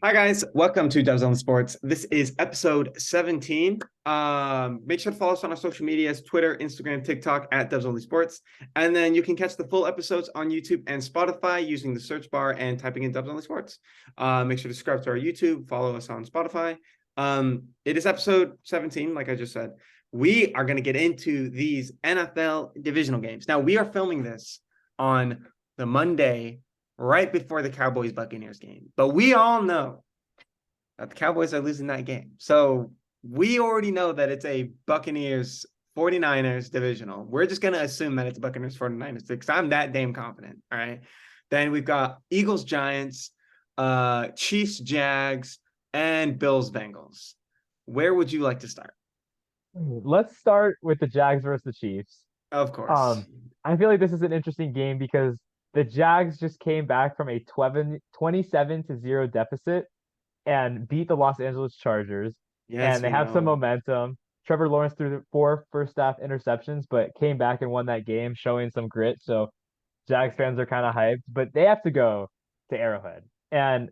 Hi guys, welcome to Divisional Sports. This is episode 17. Make sure to follow us on our social medias, Twitter, Instagram, TikTok at Divisional Sports. And then you can catch the full episodes on YouTube and Spotify using the search bar and typing in Divisional Sports. Make sure to subscribe to our YouTube, follow us on Spotify. It is episode 17, like I just said. We are going to get into these NFL divisional games. Now, we are filming this on the Monday right before the Cowboys Buccaneers game. But we all know that the Cowboys are losing that game. So we already know that it's a Buccaneers 49ers divisional. We're just going to assume that it's Buccaneers 49ers because I'm that damn confident. All right. Then we've got Eagles Giants, Chiefs Jags, and Bills Bengals. Where would you like to start? Let's start with the Jags versus the Chiefs. Of course. Um, I feel like this is an interesting game because the Jags just came back from a 27-0 deficit and beat the Los Angeles Chargers, Yes, and they we have some know. momentum. Trevor Lawrence threw the four first half interceptions, but came back and won that game, showing some grit. So Jags fans are kind of hyped, but they have to go to Arrowhead. And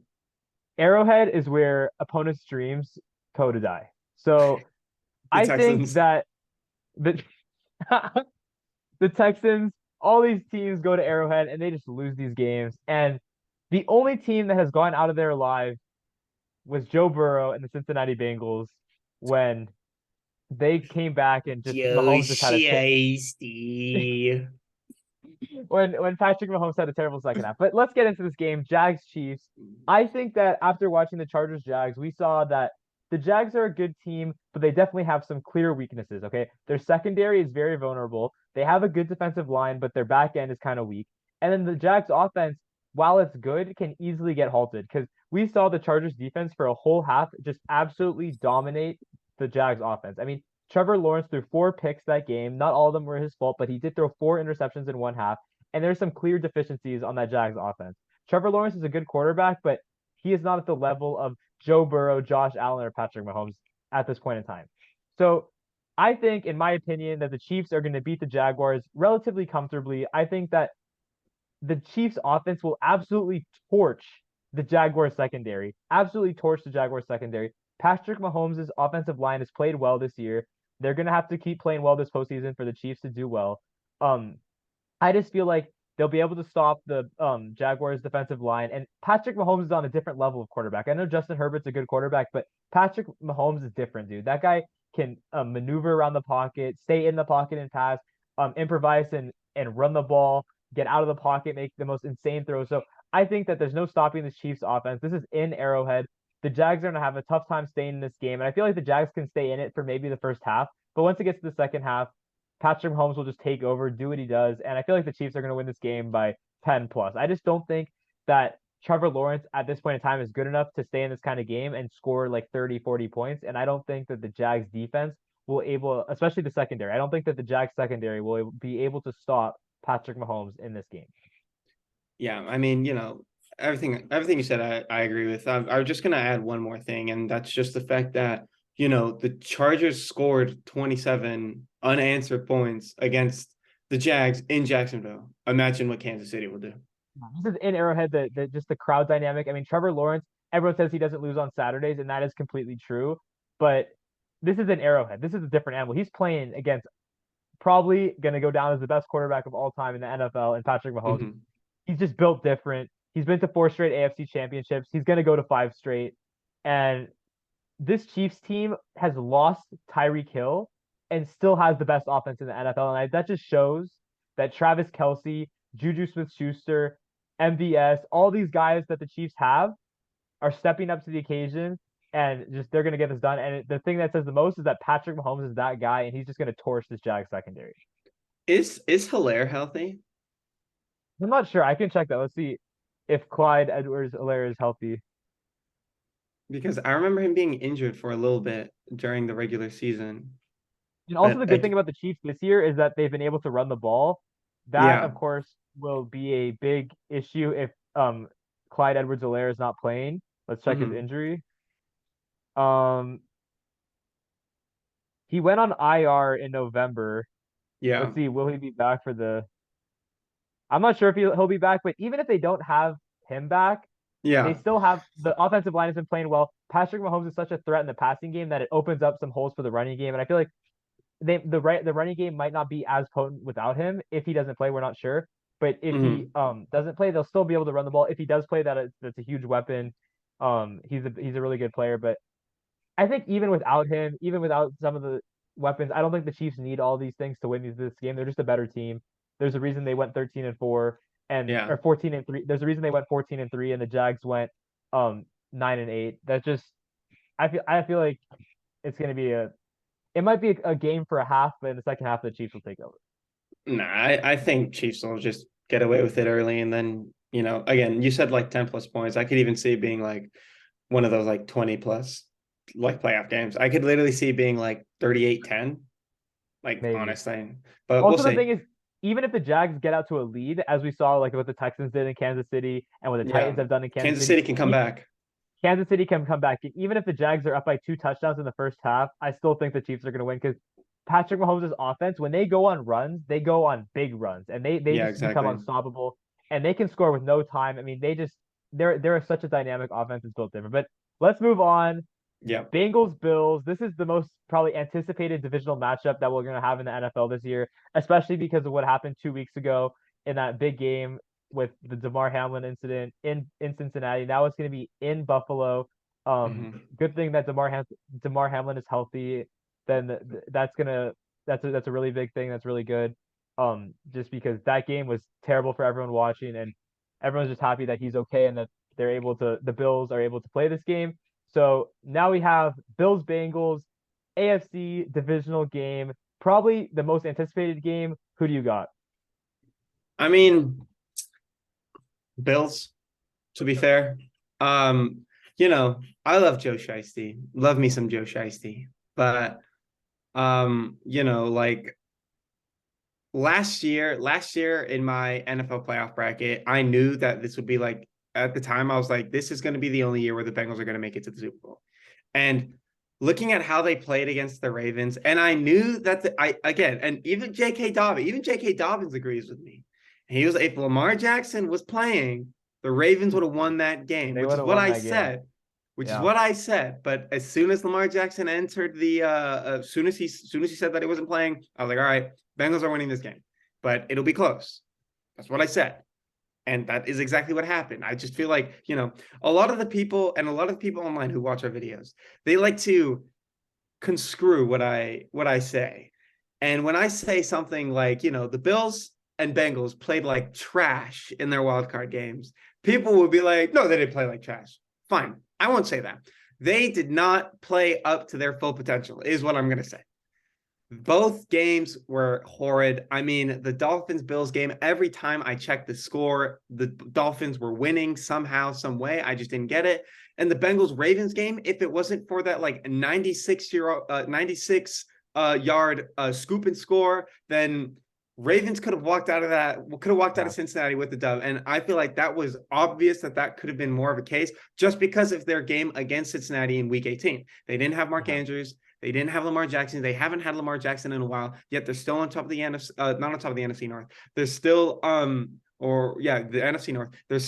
Arrowhead is where opponents' dreams go to die. So The I think Texans. that the the Texans, all these teams go to Arrowhead and they just lose these games. And the only team that has gone out of there alive was Joe Burrow and the Cincinnati Bengals when they came back and just Joe Mahomes just had a Shiesty. when Patrick Mahomes had a terrible second half. But let's get into this game, Jags Chiefs. I think that after watching the Chargers Jags, we saw that the Jags are a good team, but they definitely have some clear weaknesses. Okay, their secondary is very vulnerable. They have a good defensive line, but their back end is kind of weak. And then the Jags offense, while it's good, can easily get halted because we saw the Chargers defense for a whole half just absolutely dominate the Jags offense. I mean, Trevor Lawrence threw four picks that game. Not all of them were his fault, but he did throw four interceptions in one half. And there's some clear deficiencies on that Jags offense. Trevor Lawrence is a good quarterback, but he is not at the level of Joe Burrow, Josh Allen, or Patrick Mahomes at this point in time. So I think, in my opinion, that the Chiefs are going to beat the Jaguars relatively comfortably. I think that the Chiefs offense will absolutely torch the Jaguars secondary. Absolutely torch the Jaguars secondary. Patrick Mahomes' offensive line has played well this year. They're gonna have to keep playing well this postseason for the Chiefs to do well. Um, I just feel like they'll be able to stop the Jaguars defensive line. And Patrick Mahomes is on a different level of quarterback. I know Justin Herbert's a good quarterback, but Patrick Mahomes is different, dude. That guy can maneuver around the pocket, stay in the pocket and pass, improvise and run the ball, get out of the pocket, make the most insane throws. So I think that there's no stopping the Chiefs offense. This is in Arrowhead. The Jags are going to have a tough time staying in this game. And I feel like the Jags can stay in it for maybe the first half. But once it gets to the second half, Patrick Mahomes will just take over, do what he does. And I feel like the Chiefs are going to win this game by 10 plus. I just don't think that Trevor Lawrence at this point in time is good enough to stay in this kind of game and score like 30, 40 points. And I don't think that the Jags defense will able, especially the secondary. I don't think that the Jags secondary will be able to stop Patrick Mahomes in this game. Yeah, I mean, everything you said, I agree with. I was just gonna add one more thing, and that's just the fact that the Chargers scored 27 unanswered points against the Jags in Jacksonville. Imagine what Kansas City will do. This is in Arrowhead, the just the crowd dynamic. I mean, Trevor Lawrence, everyone says he doesn't lose on Saturdays, and that is completely true. But this is an Arrowhead. This is a different animal. He's playing against probably going to go down as the best quarterback of all time in the NFL, and Patrick Mahomes. Mhm. He's just built different. He's been to four straight AFC championships. He's going to go to five straight. And this Chiefs team has lost Tyreek Hill and still has the best offense in the NFL. And that just shows that Travis Kelsey, Juju Smith Schuster, MVS, all these guys that the Chiefs have are stepping up to the occasion and just they're going to get this done. And the thing that says the most is that Patrick Mahomes is that guy and he's just going to torch this Jags secondary. Is Hilaire healthy? I'm not sure. I can check that. Let's see if Clyde Edwards-Helaire is healthy. Because I remember him being injured for a little bit during the regular season. And also But the good thing about the Chiefs this year is that they've been able to run the ball. That, yeah. of course, will be a big issue if Clyde Edwards-Helaire is not playing. Let's check his Hmm. injury. Um, he went on IR in November. Yeah. Let's see, will he be back for the? I'm not sure if he'll be back, but even if they don't have him back, They Yeah. still have the offensive line has been playing well. Patrick Mahomes is such a threat in the passing game that it opens up some holes for the running game. And I feel like the running game might not be as potent without him. If he doesn't play, we're not sure. But if he Hmm. doesn't play, they'll still be able to run the ball. If he does play, that's a huge weapon. He's a really good player. But I think even without him, even without some of the weapons, I don't think the Chiefs need all these things to win this game. They're just a better team. There's a reason they went 13-4 and Yeah. or 14-3. There's a reason they went 14-3 and the Jags went 9-8. That just I feel like it's gonna be it might be a game for a half, but in the second half the Chiefs will take over. Nah, I think Chiefs will just get away with it early, and then again, you said like 10+ points. I could even see it being like one of those like 20+ like playoff games. I could literally see it being like 38-10, like Maybe. honestly. But we'll Also, the see. thing is, even if the Jags get out to a lead, as we saw like what the Texans did in Kansas City and what the Yeah. Titans have done in Kansas Kansas City, City can come back. Kansas City can come back. Even if the Jags are up by 2 touchdowns in the first half, I still think the Chiefs are going to win because Patrick Mahomes' offense, when they go on runs, they go on big runs and they Yeah, just become exactly. unstoppable and they can score with no time. I mean, they're such a dynamic offense. It's built different. But let's move on. Yeah. Bengals Bills. This is the most probably anticipated divisional matchup that we're going to have in the NFL this year, especially because of what happened 2 weeks ago in that big game with the Damar Hamlin incident in Cincinnati. Now it's going to be in Buffalo. Hmm. Good thing that Damar Hamlin is healthy. Then that's a really big thing. That's really good. Just because that game was terrible for everyone watching, and everyone's just happy that he's okay and that the Bills are able to play this game. So now we have Bills Bengals, AFC divisional game, probably the most anticipated game. Who do you got? I mean, Bills, to be fair. Um, I love Joe Shiesty. Love me some Joe Shiesty. But like last year in my NFL playoff bracket, I knew that this would be like at the time I was like, this is going to be the only year where the Bengals are going to make it to the Super Bowl. And looking at how they played against the Ravens, and I knew that I again, and even J.K. Dobbins agrees with me. He was if Lamar Jackson was playing, the Ravens would have won that game, They which would is have what won I that game. said. Which is Yeah. what I said. But as soon as Lamar Jackson entered as soon as he said that he wasn't playing, I was like, all right, Bengals are winning this game, but it'll be close. That's what I said. And that is exactly what happened. I just feel like, a lot of the people and a lot of the people online who watch our videos, they like to conscrew what I say. And when I say something like, the Bills and Bengals played like trash in their wild card games, people will be like, no, they didn't play like trash. Fine. I won't say that. They did not play up to their full potential, is what I'm going to say. Both games were horrid. I mean, the Dolphins Bills game, every time I checked the score, the Dolphins were winning somehow, some way. I just didn't get it. And the Bengals Ravens game, if it wasn't for that like 96 yard scoop and score, then Ravens could have walked out of Yeah. Cincinnati with the dub. And I feel like that was obvious that could have been more of a case just because of their game against Cincinnati in week 18. They didn't have Mark Yeah. Andrews. They didn't have Lamar Jackson. They haven't had Lamar Jackson in a while, yet they're still on top of the NFC, not on top of the NFC North. They're still, the NFC North. They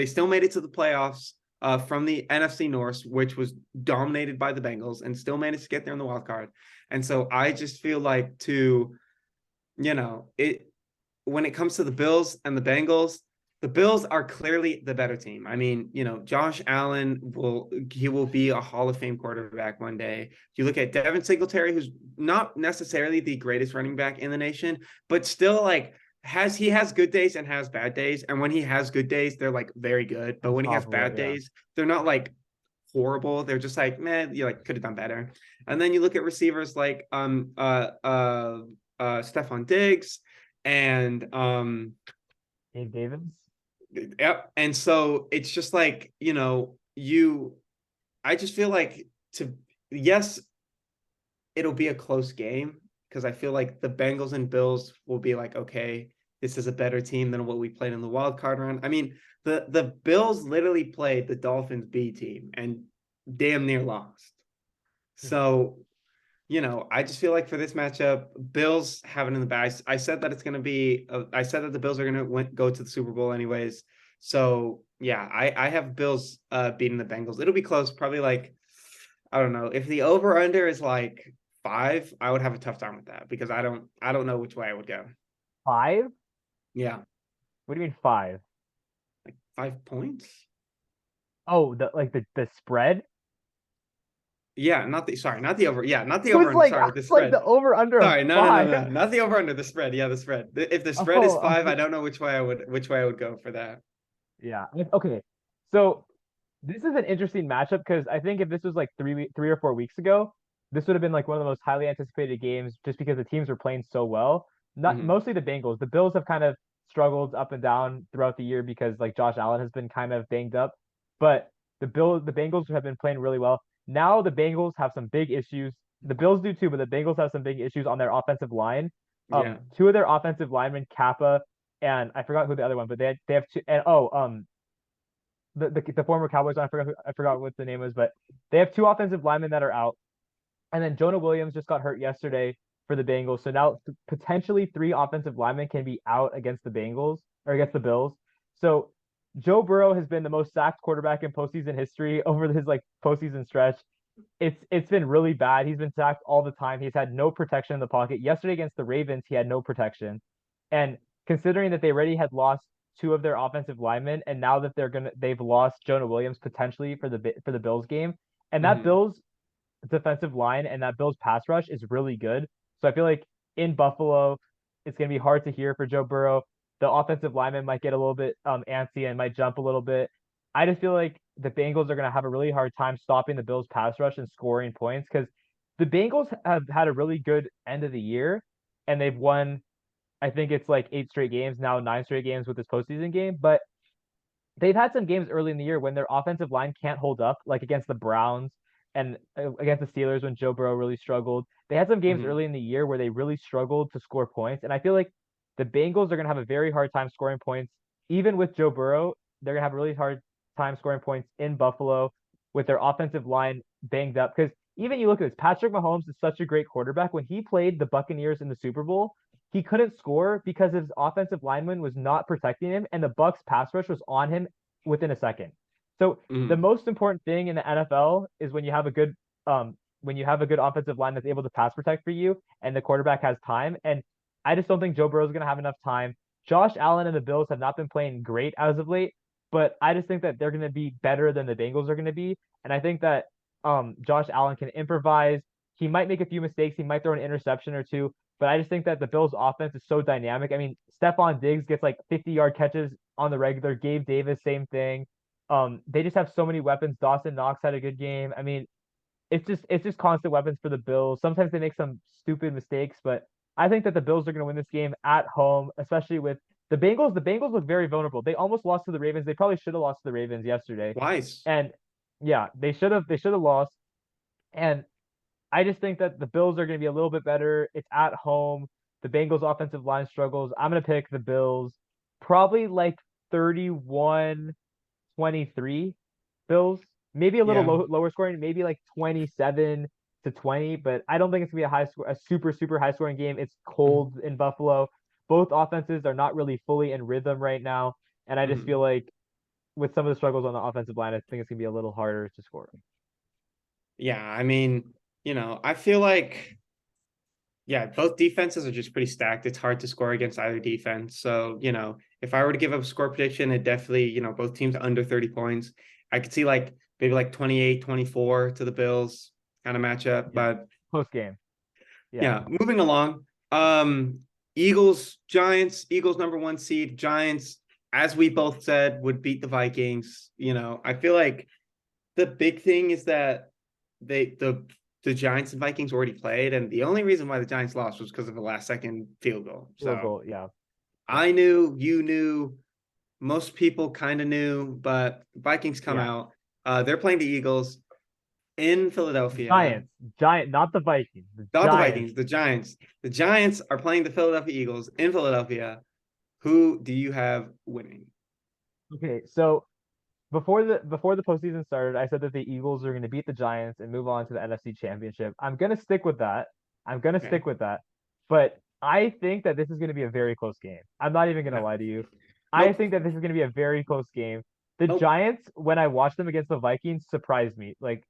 still made it to the playoffs from the NFC North, which was dominated by the Bengals, and still managed to get there in the wild card. And so I just feel like it when it comes to the Bills and the Bengals, the Bills are clearly the better team. I mean, Josh Allen will be a Hall of Fame quarterback one day. You look at Devin Singletary, who's not necessarily the greatest running back in the nation, but still like he has good days and has bad days. And when he has good days, they're like very good. But when he has Unstoppable. bad Yeah. days, they're not like horrible. They're just like, man, you like could have done better. And then you look at receivers like Stephon Diggs and Gabe Davis. yep. And so it's just like, I just feel like yes, it'll be a close game because I feel like the Bengals and Bills will be like, okay, this is a better team than what we played in the wild card round. I mean, the Bills literally played the Dolphins B team and damn near lost. So I just feel like for this matchup, Bills have it in the bag. I said that it's going to be. I said that the Bills are going to go to the Super Bowl anyways. So yeah, I have Bills beating the Bengals. It'll be close, probably like I don't know. If the over under is like 5, I would have a tough time with that because I don't know which way I would go. 5? Yeah, What do you mean 5? like 5 points. Oh, the spread? Yeah, not the sorry, not the over. Yeah, not the I over was under. like, I Sorry, was the like spread. the over under of Sorry, no, 5. no, not the over under. The spread. Yeah, the spread. If the spread is Oh, 5, I don't know which way I would go for that. yeah. Okay. So this is an interesting matchup because I think if this was like 3 or 4 weeks ago, this would have been like one of the most highly anticipated games just because the teams were playing so well. Not Hmm. mostly the Bengals. The Bills have kind of struggled up and down throughout the year because like Josh Allen has been kind of banged up. But the Bengals have been playing really well. Now the Bengals have some big issues. The Bills do too, but the Bengals have some big issues on their offensive line. Yeah. Two of their offensive linemen, Kappa and I forgot who the other one, but they have two and the former Cowboys. I forgot what the name was, but they have two offensive linemen that are out, and then Jonah Williams just got hurt yesterday for the Bengals. So now potentially three offensive linemen can be out against the Bengals or against the Bills. So Joe Burrow has been the most sacked quarterback in postseason history over his like postseason stretch. It's been really bad. He's been sacked all the time. He's had no protection in the pocket. Yesterday against the Ravens, he had no protection. And considering that they already had lost two of their offensive linemen, and now that they've lost Jonah Williams potentially for the Bills game, and that Hmm. Bills defensive line and that Bills pass rush is really good. So I feel like in Buffalo, it's gonna be hard to hear for Joe Burrow. The offensive lineman might get a little bit antsy and might jump a little bit. I just feel like the Bengals are gonna have a really hard time stopping the Bills pass rush and scoring points because the Bengals have had a really good end of the year and they've won. I think it's like 8 straight games now, 9 straight games with this postseason game. But they've had some games early in the year when their offensive line can't hold up, like against the Browns and against the Steelers when Joe Burrow really struggled. They had some games Hmm. early in the year where they really struggled to score points, and I feel like the Bengals are going to have a very hard time scoring points, even with Joe Burrow. They're going to have a really hard time scoring points in Buffalo with their offensive line banged up. Because even you look at this, Patrick Mahomes is such a great quarterback. When he played the Buccaneers in the Super Bowl, he couldn't score because his offensive lineman was not protecting him, and the Bucks pass rush was on him within a second. So the Hmm. most important thing in the NFL is when you have a good offensive line that's able to pass protect for you and the quarterback has time. And I just don't think Joe Burrow is going to have enough time. Josh Allen and the Bills have not been playing great as of late, but I just think that they're going to be better than the Bengals are going to be. And I think that Josh Allen can improvise. He might make a few mistakes. He might throw an interception or two, but I just think that the Bills' offense is so dynamic. I mean, Stephon Diggs gets like 50-yard catches on the regular. Gabe Davis, same thing. They just have so many weapons. Dawson Knox had a good game. I mean, it's just constant weapons for the Bills. Sometimes they make some stupid mistakes, but I think that the Bills are going to win this game at home, especially with the Bengals. The Bengals look very vulnerable. They almost lost to the Ravens. They probably should have lost to the Ravens yesterday. Twice. And yeah, they should have lost. And I just think that the Bills are going to be a little bit better. It's at home. The Bengals offensive line struggles. I'm going to pick the Bills probably like 31-23 Bills. Maybe a little Yeah. lower scoring, maybe like 27-20, but I don't think it's going to be a super super high scoring game. It's cold in Buffalo. Both offenses are not really fully in rhythm right now, and I just feel Hmm. like with some of the struggles on the offensive line, I think it's going to be a little harder to score. Yeah, I mean, I feel like yeah, both defenses are just pretty stacked. It's hard to score against either defense. So, if I were to give up a score prediction, it definitely, both teams under 30 points. I could see like maybe like 28-24 to the Bills kind of matchup. Yeah, But close game. Yeah. yeah, moving along. Eagles, Giants, Eagles number 1 seed, Giants, as we both said, would beat the Vikings. I feel like the big thing is that they the Giants and Vikings already played, and the only reason why the Giants lost was because of a last second field goal. Field So goal. Yeah. Yeah. I knew, you knew, most people kind of knew, but Vikings come Yeah. out. They're playing the Eagles in Philadelphia. Giant, not the Vikings. The Not the Giants. Vikings, the Giants. The Giants are playing the Philadelphia Eagles in Philadelphia. Who do you have winning? Okay, so before the postseason started, I said that the Eagles are going to beat the Giants and move on to the NFC Championship. I'm going to stick with that. I'm going to Okay. stick with that. But I think that this is going to be a very close game. I'm not even going to No. lie to you. I think that this is going to be a very close game. The Nope. Giants, when I watched them against the Vikings, surprised me. Like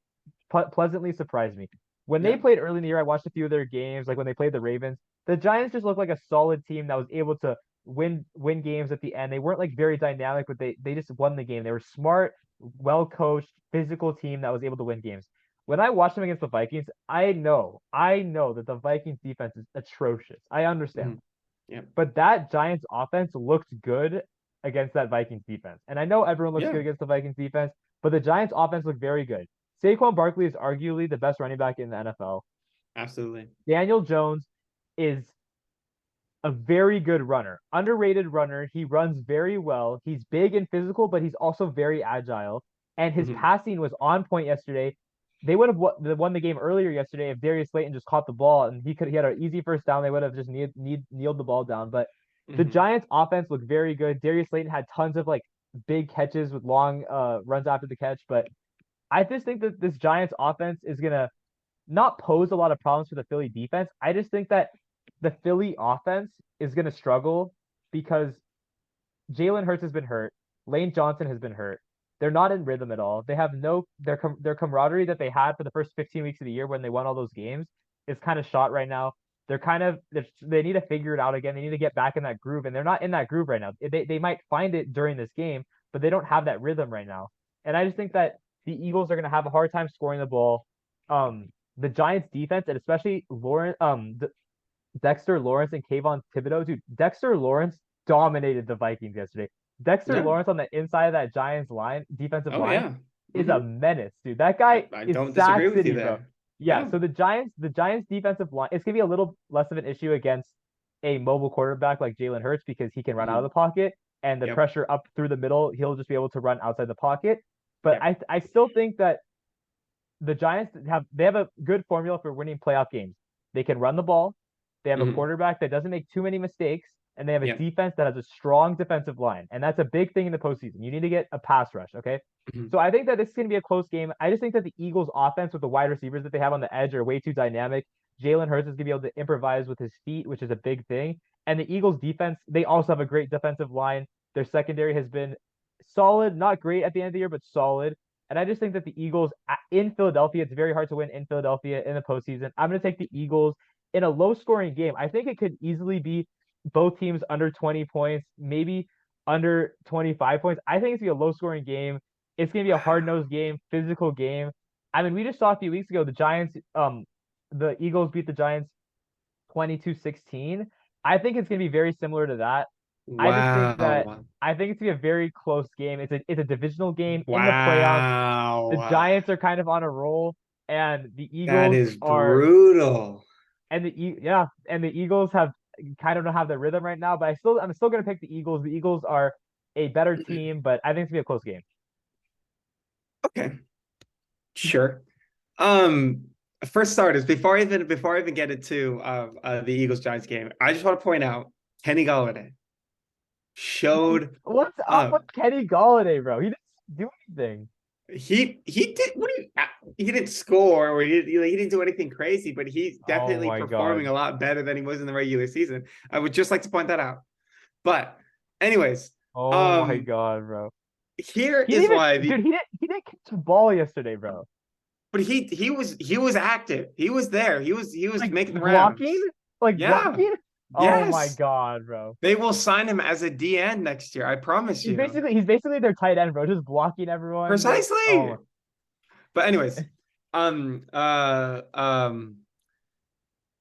pleasantly surprised me. When they Yeah. played early in the year, I watched a few of their games, like when they played the Ravens. The Giants just looked like a solid team that was able to win games at the end. They weren't like very dynamic, but they just won the game. They were smart, well coached, physical team that was able to win games. When I watched them against the Vikings, I know that the Vikings defense is atrocious. I understand. Mhm. Yeah. But that Giants offense looked good against that Vikings defense. And I know everyone looks Yeah. good against the Vikings defense, but the Giants offense looked very good. Saquon Barkley is arguably the best running back in the NFL. Absolutely. Daniel Jones is a very good runner, underrated runner. He runs very well. He's big and physical, but he's also very agile. And his Mhm. passing was on point yesterday. They would have won the game earlier yesterday if Darius Slayton just caught the ball and he had an easy first down. They would have just kneeled the ball down. But the Mhm. Giants offense looked very good. Darius Slayton had tons of like big catches with long runs after the catch. But I just think that this Giants offense is gonna not pose a lot of problems for the Philly defense. I just think that the Philly offense is going to struggle because Jalen Hurts has been hurt. Lane Johnson has been hurt. They're not in rhythm at all. They have no their camaraderie that they had for the first 15 weeks of the year when they won all those games is kind of shot right now. They need to figure it out again. They need to get back in that groove, and they're not in that groove right now. They might find it during this game, but they don't have that rhythm right now. And I just think that the Eagles are going to have a hard time scoring the ball. The Giants defense and especially Dexter Lawrence and Kayvon Thibodeau, dude, Dexter Lawrence dominated the Vikings yesterday. Dexter Yeah. Lawrence on the inside of that Giants line, defensive Oh line, yeah. is a Mhm. menace, dude. That guy I is don't disagree Sack with you City, bro. there. Yeah, Yeah. so the Giants defensive line, it's gonna be a little less of an issue against a mobile quarterback like Jalen Hurts because he can run out of Mhm. the pocket and the Yep. pressure up through the middle, he'll just be able to run outside the pocket. But Yep. I still think that the Giants have a good formula for winning playoff games. They can run the ball. They have a Mhm. quarterback that doesn't make too many mistakes, and they have a Yep. defense that has a strong defensive line, and that's a big thing in the postseason. You need to get a pass rush, okay? Mhm. So I think that this is going to be a close game. I just think that the Eagles' offense with the wide receivers that they have on the edge are way too dynamic. Jalen Hurts is going to be able to improvise with his feet, which is a big thing. And the Eagles' defense, they also have a great defensive line. Their secondary has been solid, not great at the end of the year, but solid. And I just think that the Eagles in Philadelphia, it's very hard to win in Philadelphia in the postseason. I'm going to take the Eagles in a low scoring game. I think it could easily be both teams under 20 points, maybe under 25 points. I think it's going to be a low scoring game. It's going to be a hard nosed game, physical game. I mean, we just saw a few weeks ago the Eagles beat the Giants 22-16. I think it's going to be very similar to that. I just think that Wow. I think it's gonna be a very close game. It's a divisional game in the playoffs. The Wow. Giants are kind of on a roll, and the That Eagles is are brutal. and the Eagles have kind of don't have the rhythm right now. But I'm still gonna pick the Eagles. The Eagles are a better team, but I think it's gonna be a close game. Okay. Sure. Um, for starters, before I even get into the Eagles Giants game, I just want to point out Kenny Galladay showed What's up up. with Kenny Galladay, bro? He didn't do anything. He did what he didn't score or he didn't do anything crazy, but he's Oh definitely my performing god. a lot better than he was in the regular season. I would just like to point that out. But anyways, Oh my um, god, bro. here He didn't is even, why dude. the He didn't catch the ball yesterday, bro. but he was active. He was there. He was Like making the blocking? rounds. Like Yeah. blocking? Oh my Yes. god, bro. They will sign him as a DN next year. I promise you. He's basically their tight end, bro. Just blocking everyone. Like, Precisely. oh But anyways, um, uh, um,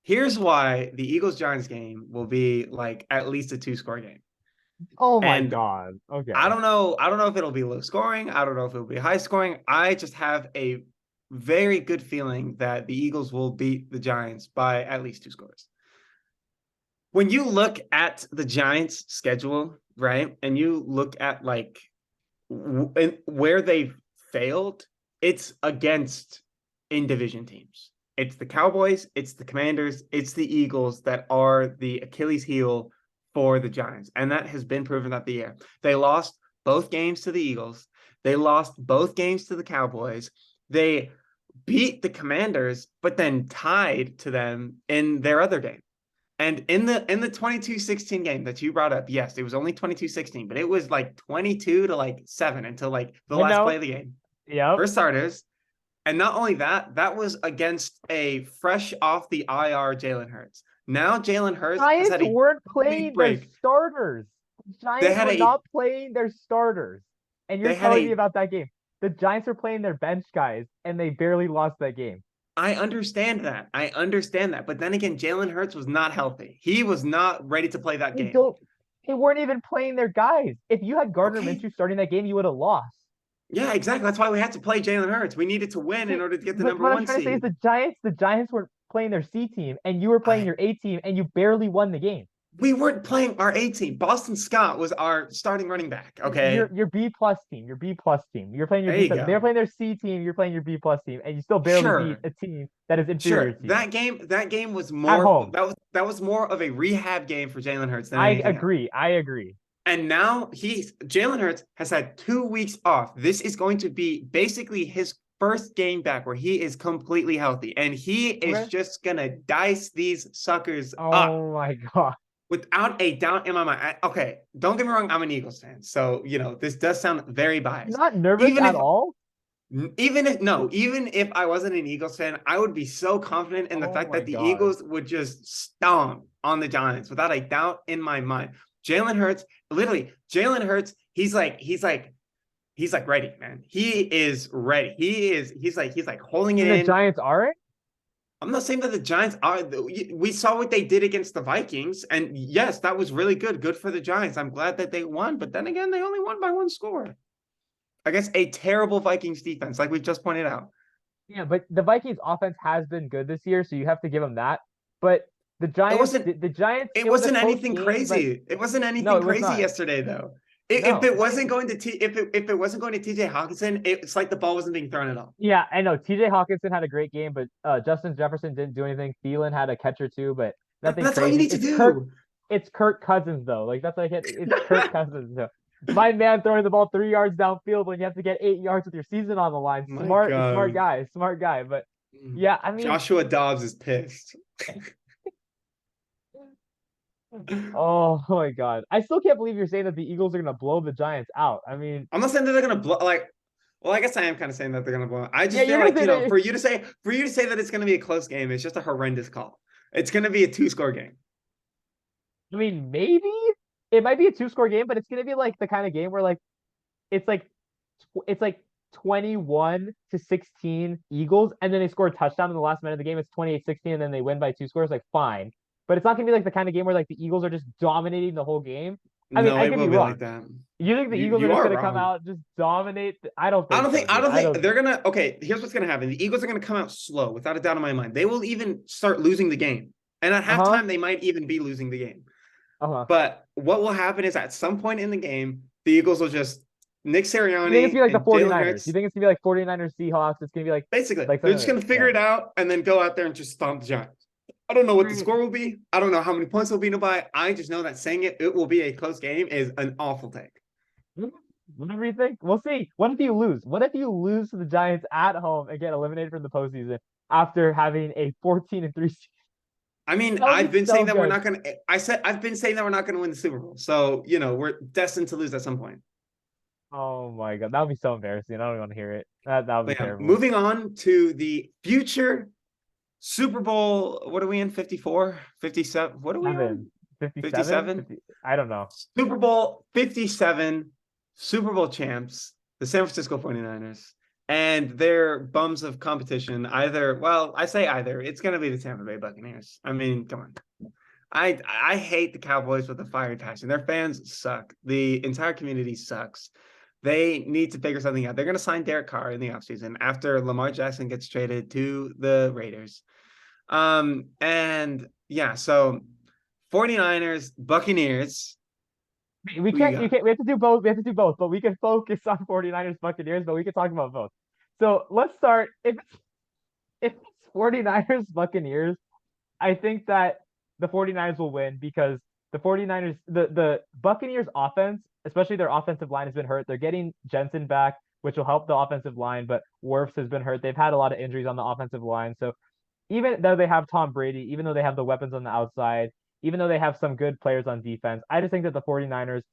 here's why the Eagles Giants game will be like at least a two-score game. oh my And god. I Okay. don't know. I don't know if it'll be low scoring. I don't know if it'll be high scoring. I just have a very good feeling that the Eagles will beat the Giants by at least two scores. When you look at the Giants' schedule, right, and you look at like where they've failed, it's against in division teams. It's the Cowboys, it's the Commanders, it's the Eagles that are the Achilles heel for the Giants. And that has been proven that the year. They lost both games to the Eagles. They lost both games to the Cowboys. They beat the Commanders, but then tied to them in their other game. And in the 22-16 game that you brought up, yes, it was only 22-16, but it was like 22 to like 7 until like the I last play know. of the game Yep. for starters. And not only that, that was against a fresh off the IR Jalen Hurts. Now Jalen Hurts has Giants had a weren't 2 week playing their break. starters. The They Giants had were a not playing their starters. And you're they had telling me a about that game. The Giants were playing their bench guys, and they barely lost that game. I understand that. I understand that. But then again, Jalen Hurts was not healthy. He was not ready to play that They game. don't. They weren't even playing their guys. If you had Gardner Okay. Minshew starting that game, you would have lost. Yeah, exactly. That's why we had to play Jalen Hurts. We needed to win in Okay, order to get the but number what I'm one trying to say is seed. the Giants weren't playing their C team, and you were playing I your A team, and you barely won the game. we weren't playing our A team. Boston Scott was our starting running back. Your Okay. your B plus team, your B plus team. You're playing your There B. you They're go. playing their C team. You're playing your B plus team, and you still barely beat Sure. a team that is inferior Sure. to you That game was at more home. that was more of a rehab game for Jalen Hurts than I anything else. agree. I agree. And now Jalen Hurts has had 2 weeks off. This is going to be basically his first game back where he is completely healthy. And he is Okay. just gonna dice these suckers up Oh my god. without a doubt in my mind. Okay, don't get me wrong, I'm an Eagles fan. So, this does sound very You're biased. not nervous Even at if all? even if I wasn't an Eagles fan, I would be so confident in the Oh fact my that the god. Eagles would just stomp on the Giants without a doubt in my mind. Jalen Hurts, literally, Jalen Hurts, he's like ready, man. He is ready. He's like holding it And the in. Giants aren't? I'm not saying that the Giants are. We saw what they did against the Vikings, and yes, that was really good. Good for the Giants. I'm glad that they won, but then again, they only won by one score against a terrible Vikings defense, like we just pointed out. Yeah, but the Vikings offense has been good this year, so you have to give them that. But the It Giants, wasn't. the Giants, It it was a wasn't close anything game, but crazy. It wasn't no, anything it was crazy not. yesterday, though. If No, it not wasn't even. going to if it wasn't going to TJ Hawkinson, it's like the ball wasn't being thrown at all. Yeah, I know. TJ Hawkinson had a great game, but Justin Jefferson didn't do anything. Thielen had a catch or two, but nothing That's all you crazy. need to do. It's Kirk Cousins though. Like that's like it's Kirk Cousins. So my man throwing the ball 3 yards downfield when you have to get 8 yards with your season on the line. My Smart God. guy, smart guy. But yeah, I mean, Joshua Dobbs is pissed. oh my God, I still can't believe you're saying that the Eagles are gonna blow the Giants out. I mean, I'm not saying that they're gonna blow well, I guess I am kind of saying that they're gonna blow. I yeah, just feel you're gonna like, say that. for you to say that it's gonna be a close game, it's just a horrendous call. It's gonna be a 2-score game. I mean, maybe it might be a two-score game, but it's gonna be like the kind of game where like it's like it's like 21-16 Eagles, and then they score a touchdown in the last minute of the game. It's 28-16, and then they win by 2 scores. Like, fine. But it's not gonna be like the kind of game where like the Eagles are just dominating the whole game. I mean, No, I it could will be be like wrong. that. You think the Eagles are You just are gonna come wrong. out just dominate? I don't think so, I dude. don't I think don't. they're gonna. Okay, here's what's gonna happen. The Eagles are gonna come out slow, without a doubt in my mind. They will even start losing the game, and at Uh-huh. halftime, they might even be losing the game. Uh-huh. But what will happen is at some point in the game, the Eagles will just Nick You think it's Sirianni gonna be like and the Jalen 49ers? You Hurts. think it's gonna be like 49ers Seahawks? It's gonna be Basically, like they're something just like gonna that. figure Yeah. it out and then go out there and just stomp the Giants. I don't know what the score will be. I don't know how many points will be by. I just know that saying it will be a close game is an awful take. Whatever you think, we'll see. What if you lose? What if you lose to the Giants at home and get eliminated from the postseason after having a 14-3 season? I mean, That would be I've been so saying that we're good. not gonna. I've been saying that we're not gonna win the Super Bowl. So we're destined to lose at some point. Oh my God, that would be so embarrassing. I don't even want to hear it. That would be But yeah, terrible. moving on to the future Super Bowl. What are we in? 54, 57. What are we on? 7, 57, 57. 50. I don't know. Super Bowl 57, Super Bowl champs, the San Francisco 49ers, and their bums of competition. Well, I say either. It's going to be the Tampa Bay Buccaneers. I mean, come on. I hate the Cowboys with a fiery passion. Their fans suck. The entire community sucks. They need to figure something out. They're going to sign Derek Carr in the offseason after Lamar Jackson gets traded to the Raiders. And yeah, so 49ers, Buccaneers. We Who you can't, you got? can't, we have to do both. We have to do both, but we can focus on 49ers Buccaneers, but we can talk about both. So let's start. If it's 49ers Buccaneers, I think that the 49ers will win because the 49ers, the Buccaneers offense, especially their offensive line has been hurt. They're getting Jensen back, which will help the offensive line, but Wirfs has been hurt. They've had a lot of injuries on the offensive line. So even though they have Tom Brady, even though they have the weapons on the outside, even though they have some good players on defense. I just think that the 49ers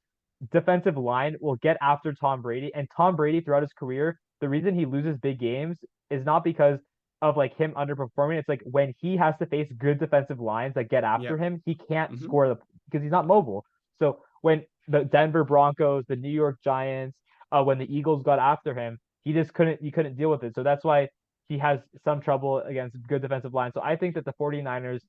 defensive line will get after Tom Brady. And Tom Brady throughout his career, the reason he loses big games is not because of like him underperforming. It's like when he has to face good defensive lines that get after Yep. him, he can't Hmm. score because he's not mobile. So when the Denver Broncos, the New York Giants, when the Eagles got after him, he couldn't deal with it. So that's why he has some trouble against good defensive lines. So I think that the 49ers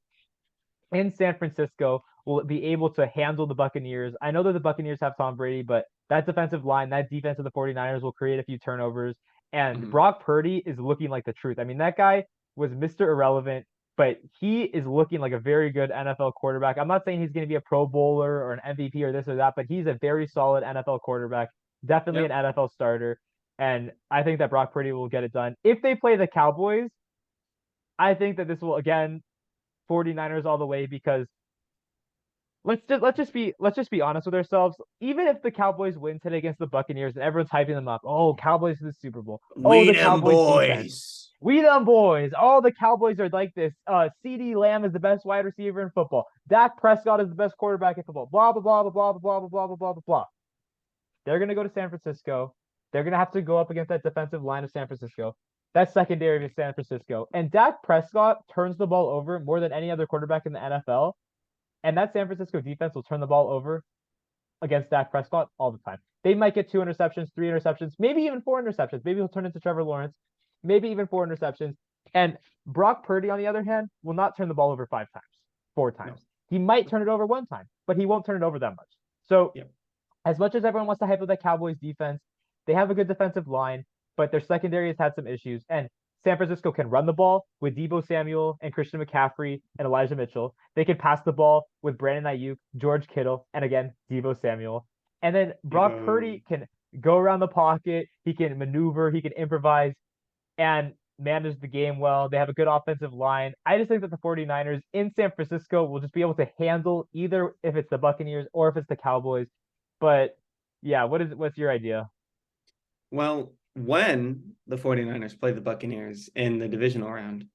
in San Francisco will be able to handle the Buccaneers. I know that the Buccaneers have Tom Brady, but that defensive line, that defense of the 49ers will create a few turnovers. And Hmm. Brock Purdy is looking like the truth. I mean, that guy was Mr. Irrelevant, but he is looking like a very good NFL quarterback. I'm not saying he's going to be a Pro Bowler or an MVP or this or that, but he's a very solid NFL quarterback, definitely an Yep. NFL starter. And I think that Brock Purdy will get it done. If they play the Cowboys, I think that this will again 49ers all the way because let's just be honest with ourselves. Even if the Cowboys win today against the Buccaneers and everyone's hyping them up, oh, Cowboys to the Super Bowl. Oh, We the them Cowboys defense. boys. We them boys. Oh, the Cowboys are like this. CD Lamb is the best wide receiver in football. Dak Prescott is the best quarterback in football. Blah blah blah blah blah blah blah blah blah blah blah blah. They're gonna go to San Francisco. They're gonna have to go up against that defensive line of San Francisco. That secondary of San Francisco. And Dak Prescott turns the ball over more than any other quarterback in the NFL. And that San Francisco defense will turn the ball over against Dak Prescott all the time. They might get 2 interceptions, 3 interceptions, maybe even 4 interceptions. Maybe he'll turn into Trevor Lawrence, maybe even 4 interceptions. And Brock Purdy, on the other hand, will not turn the ball over 5 times, 4 times. No. He might turn it over 1 time, but he won't turn it over that much. So, Yep. as much as everyone wants to hype up that Cowboys defense, they have a good defensive line, but their secondary has had some issues. And San Francisco can run the ball with Deebo Samuel and Christian McCaffrey and Elijah Mitchell. They can pass the ball with Brandon Ayuk, George Kittle, and again, Deebo Samuel. And then Brock Deebo. Purdy can go around the pocket. He can maneuver. He can improvise and manage the game well. They have a good offensive line. I just think that the 49ers in San Francisco will just be able to handle either if it's the Buccaneers or if it's the Cowboys. But yeah, what's your idea? Well, when the 49ers play the Buccaneers in the divisional round,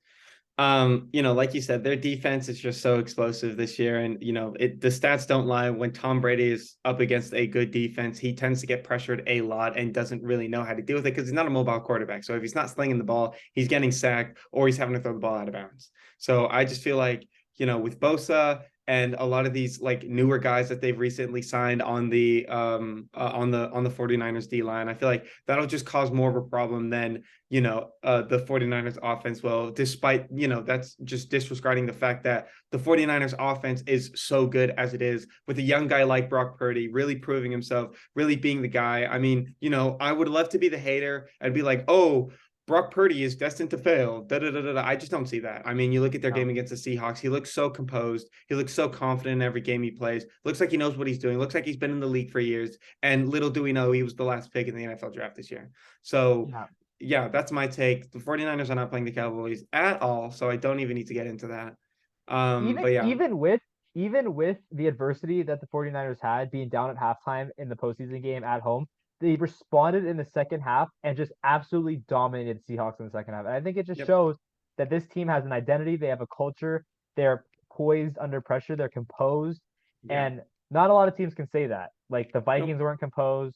like you said, their defense is just so explosive this year. And, the stats don't lie. When Tom Brady is up against a good defense, he tends to get pressured a lot and doesn't really know how to deal with it because he's not a mobile quarterback. So if he's not slinging the ball, he's getting sacked or he's having to throw the ball out of bounds. So I just feel like, with Bosa and a lot of these like newer guys that they've recently signed on the 49ers D line, I feel like that'll just cause more of a problem than the 49ers offense will, despite, that's just disregarding the fact that the 49ers offense is so good as it is with a young guy like Brock Purdy really proving himself, really being the guy. I mean, I would love to be the hater and be like, oh, Brock Purdy is destined to fail. Da, da, da, da, da. I just don't see that. I mean, you look at their No. game against the Seahawks. He looks so composed. He looks so confident in every game he plays. Looks like he knows what he's doing. Looks like he's been in the league for years. And little do we know, he was the last pick in the NFL draft this year. So, Yeah. yeah, that's my take. The 49ers are not playing the Cowboys at all. So I don't even need to get into that. even But yeah, even with even with the adversity that the 49ers had being down at halftime in the postseason game at home, they responded in the second half and just absolutely dominated Seahawks in the second half. And I think it just yep, shows that this team has an identity, they have a culture, they're poised under pressure, they're composed, yeah, and not a lot of teams can say that. Like the nope, Vikings weren't composed.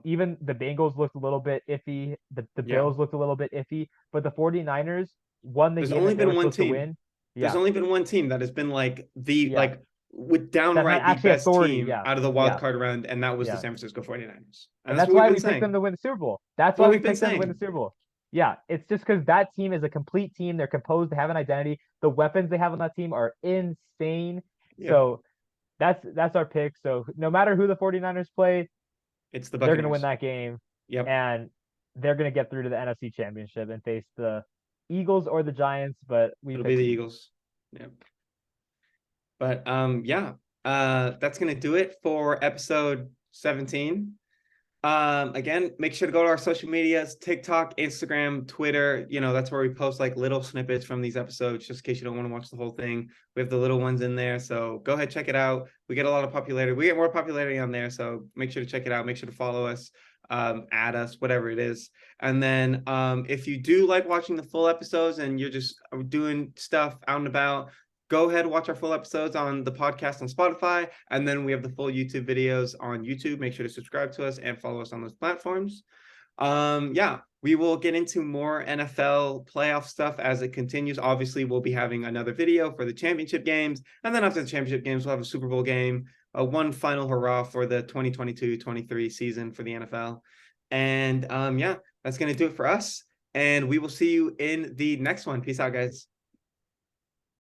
Even the Bengals looked a little bit iffy. The yeah. Bills looked a little bit iffy, but the 49ers won the There's game only that they were been one supposed to team. win. There's Yeah, only been one team that has been like yeah. with That had downright the actually best authority. team Yeah, out of the wild yeah, card round, and that was the yeah. San Francisco 49ers. And And that's that's what we've why been we picked them saying. to win the Super Bowl. That's What why we we've been picked them to win the saying. Super Bowl. Yeah, it's just because that team is a complete team. They're composed. They have an identity. The weapons they have on that team are insane. Yep. So that's our pick. So no matter who the 49ers play, It's the they're gonna win Buccaneers. that game, Yep. and they're gonna get through to the NFC Championship and face the Eagles or the Giants. But we It'll be picked the the Eagles. Eagles. Yep. But yeah. That's gonna do it for episode 17. Again, make sure to go to our social medias, TikTok, Instagram, Twitter. That's where we post like little snippets from these episodes, just in case you don't want to watch the whole thing. We have the little ones in there. So go ahead, check it out. We get a lot of popularity. We get more popularity on there. So make sure to check it out. Make sure to follow us, add us, whatever it is. And then if you do like watching the full episodes and you're just doing stuff out and about, go ahead and watch our full episodes on the podcast on Spotify. And then we have the full YouTube videos on YouTube. Make sure to subscribe to us and follow us on those platforms. Yeah, we will get into more NFL playoff stuff as it continues. Obviously, we'll be having another video for the championship games. And then after the championship games, we'll have a Super Bowl game, one final hurrah for the 2022-23 season for the NFL. And yeah, that's going to do it for us. And we will see you in the next one. Peace out, guys.